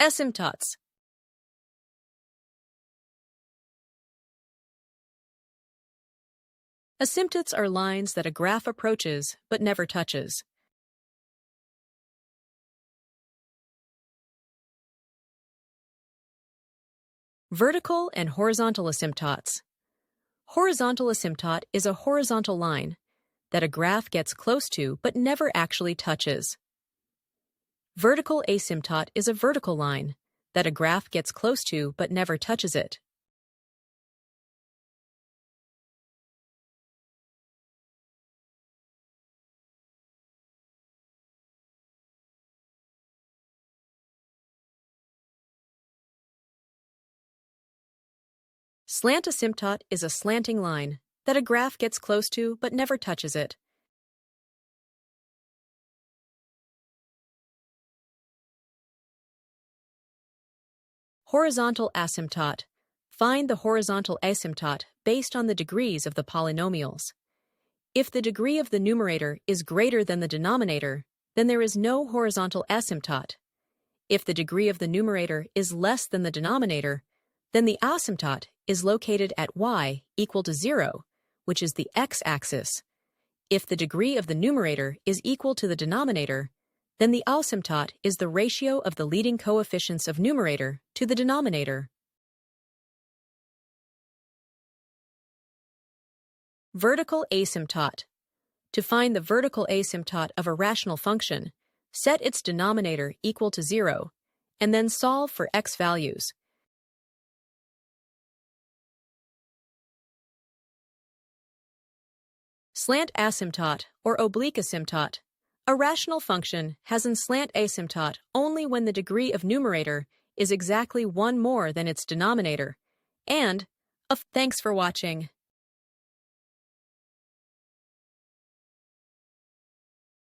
Asymptotes. Asymptotes are lines that a graph approaches but never touches. Vertical and horizontal asymptotes. Horizontal asymptote is a horizontal line that a graph gets close to but never actually touches. Vertical asymptote is a vertical line that a graph gets close to but never touches it. Slant asymptote is a slanting line that a graph gets close to but never touches it. Horizontal asymptote. Find the horizontal asymptote based on the degrees of the polynomials. If the degree of the numerator is greater than the denominator, then there is no horizontal asymptote. If the degree of the numerator is less than the denominator, then the asymptote is located at y equal to 0, which is the x-axis. If the degree of the numerator is equal to the denominator, then the asymptote is the ratio of the leading coefficients of numerator to the denominator. Vertical asymptote. To find the vertical asymptote of a rational function, set its denominator equal to 0, and then solve for x values. Slant asymptote or oblique asymptote. A rational function has an slant asymptote only when the degree of numerator is exactly one more than its denominator. And, thanks for watching.